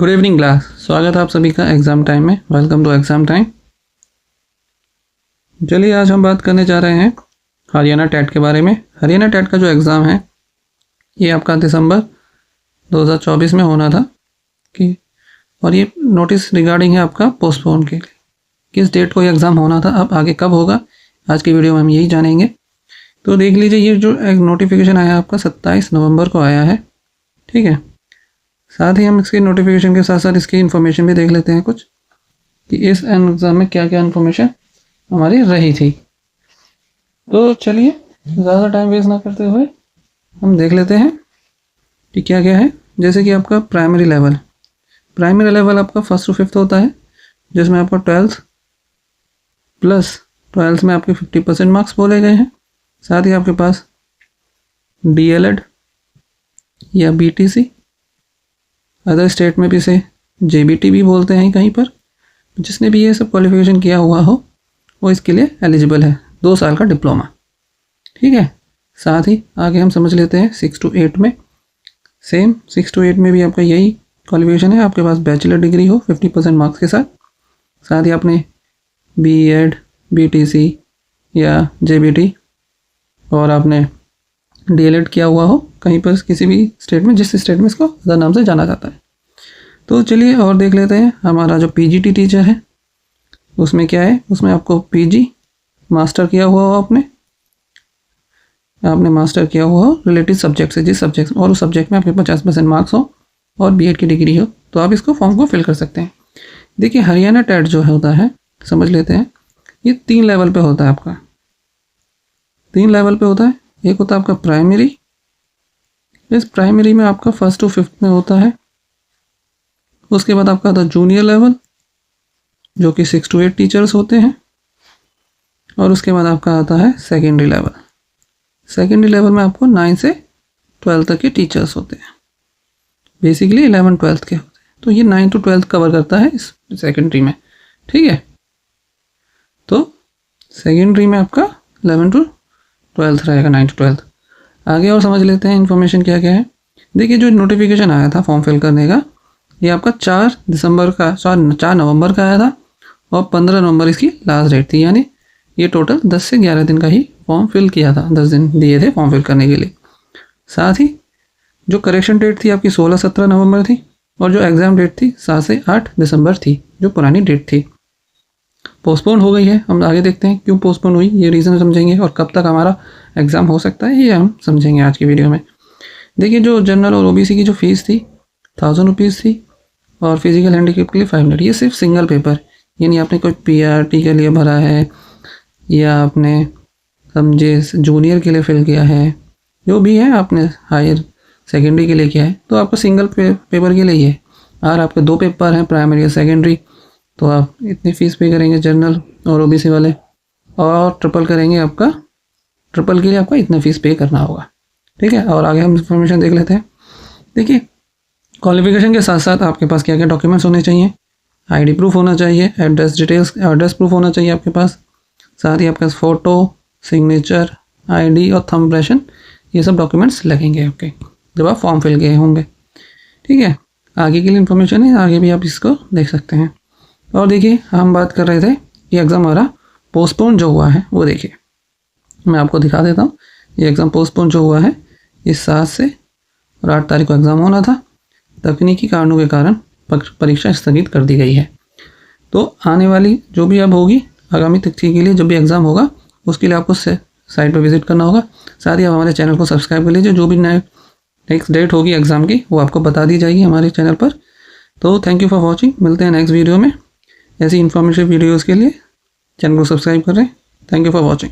Good evening class. स्वागत है आप सभी का एग्ज़ाम टाइम में। Welcome to exam time. चलिए आज हम बात करने जा रहे हैं हरियाणा टेट के बारे में। हरियाणा टेट का जो एग्ज़ाम है ये आपका दिसंबर 2024 में होना था कि और ये नोटिस रिगार्डिंग है आपका पोस्टपोन के लिए। किस डेट को ये एग्ज़ाम होना था, अब आगे कब होगा, आज की वीडियो में हम यही जानेंगे। तो देख लीजिए, ये जो एक नोटिफिकेशन आया आपका 27 नवंबर को आया है, ठीक है। साथ ही हम इसकी नोटिफिकेशन के साथ साथ इसकी इन्फॉर्मेशन भी देख लेते हैं कुछ कि इस एग्ज़ाम में क्या क्या इन्फॉर्मेशन हमारी रही थी। तो चलिए ज़्यादा टाइम वेस्ट ना करते हुए हम देख लेते हैं कि क्या क्या है। जैसे कि आपका प्राइमरी लेवल आपका 1st to 5th होता है, जिसमें आपका 12th प्लस 12th में आपके 50% मार्क्स बोले गए हैं। साथ ही आपके पास DLED या BTC, अदर स्टेट में भी इसे JBT भी बोलते हैं कहीं पर। जिसने भी ये सब क्वालिफिकेशन किया हुआ हो वो इसके लिए एलिजिबल है, 2 साल का डिप्लोमा, ठीक है। साथ ही आगे हम समझ लेते हैं 6 to 8 में। सेम 6 to 8 में भी आपका यही क्वालिफिकेशन है, आपके पास बैचलर डिग्री हो 50% मार्क्स के साथ। साथ ही आपने BEd, BTC या JBT और आपने DLED किया हुआ हो कहीं पर किसी भी स्टेट में, जिस स्टेट में इसको अदर नाम से जाना जाता है। तो चलिए और देख लेते हैं हमारा जो PGT टीचर है उसमें क्या है। उसमें आपको PG मास्टर किया हुआ हो, आपने मास्टर किया हुआ हो रिलेटेड सब्जेक्ट से, जिस सब्जेक्ट और उस सब्जेक्ट में आपके 50% मार्क्स हो और BEd की डिग्री हो, तो आप इसको फॉर्म को फिल कर सकते हैं। देखिए हरियाणा टेट जो होता है, समझ लेते हैं, ये 3 लेवल पे होता है आपका। 3 लेवल पे होता है। एक होता है आपका प्राइमरी, इस प्राइमरी में आपका 1st to 5th में होता है। उसके बाद आपका आता है जूनियर लेवल, जो कि 6 to 8 टीचर्स होते हैं। और उसके बाद आपका आता है सेकेंडरी लेवल। सेकेंडरी लेवल में आपको 9 से 12 तक के टीचर्स होते हैं, बेसिकली 11 12th के होते हैं। तो ये 9 to 12 कवर करता है इस सेकेंडरी में, ठीक है। तो सेकेंडरी में आपका 11 to 12 रहेगा, 9 to 12। आगे और समझ लेते हैं इन्फॉर्मेशन क्या क्या है। देखिए जो नोटिफिकेशन आया था फॉर्म फिल करने का, ये आपका 4 नवंबर का आया था और 15 नवंबर इसकी लास्ट डेट थी। यानी ये टोटल 10 से 11 दिन का ही फॉर्म फिल किया था, 10 दिन दिए थे फॉर्म फिल करने के लिए। साथ ही जो करेक्शन डेट थी आपकी 16-17 नवंबर थी और जो एग्ज़ाम डेट थी 7 से 8 दिसंबर थी, जो पुरानी डेट थी। पोस्टपोन हो गई है, हम आगे देखते हैं क्यों पोस्टपोन हुई, ये रीज़न समझेंगे और कब तक हमारा एग्ज़ाम हो सकता है ये हम समझेंगे आज की वीडियो में। देखिए जो जनरल और OBC की जो फ़ीस थी 1000 रुपीज़ थी और फिजिकल हैंडीकैप के लिए 500। ये सिर्फ सिंगल पेपर, यानी आपने कोई PRT के लिए भरा है या आपने समझे जूनियर के लिए फिल किया है, जो भी है आपने हायर सेकेंडरी के लिए किया है, तो आपका सिंगल पेपर के लिए ही है। और आपके 2 पेपर हैं, प्राइमरी और सेकेंडरी, तो आप इतनी फ़ीस पे करेंगे जनरल और OBC वाले, और ट्रिपल करेंगे आपका, ट्रिपल के लिए आपका इतना फ़ीस पे करना होगा, ठीक है। और आगे हम इन्फॉर्मेशन देख लेते हैं। देखिए क्वालिफिकेशन के साथ साथ आपके पास क्या क्या डॉक्यूमेंट्स होने चाहिए। ID प्रूफ होना चाहिए, एड्रेस प्रूफ होना चाहिए आपके पास। साथ ही आपके पास फ़ोटो, सिग्नेचर, ID और थंब इम्प्रेशन, ये सब डॉक्यूमेंट्स लगेंगे आपके जब आप फॉर्म फिल किए होंगे, ठीक है। आगे के लिए इन्फॉर्मेशन है, आगे भी आप इसको देख सकते हैं। और देखिए हम बात कर रहे थे कि एग्ज़ाम हमारा पोस्टपोन जो हुआ है वो देखिए मैं आपको दिखा देता हूँ। ये एग्ज़ाम पोस्टपोन जो हुआ है, इस 7 से और 8 तारीख को एग्ज़ाम होना था, तकनीकी कारणों के कारण परीक्षा स्थगित कर दी गई है। तो आने वाली जो भी अब होगी आगामी तिथि के लिए, जब भी एग्ज़ाम होगा उसके लिए आपको साइट पर विज़िट करना होगा। साथ ही आप हमारे चैनल को सब्सक्राइब कर लीजिए, जो भी नेक्स्ट डेट होगी एग्ज़ाम की वो आपको बता दी जाएगी हमारे चैनल पर। तो थैंक यू फॉर वॉचिंग, मिलते हैं नेक्स्ट वीडियो में। ऐसी इन्फॉर्मेटिव वीडियोज़ के लिए चैनल को सब्सक्राइब करें। Thank you for watching.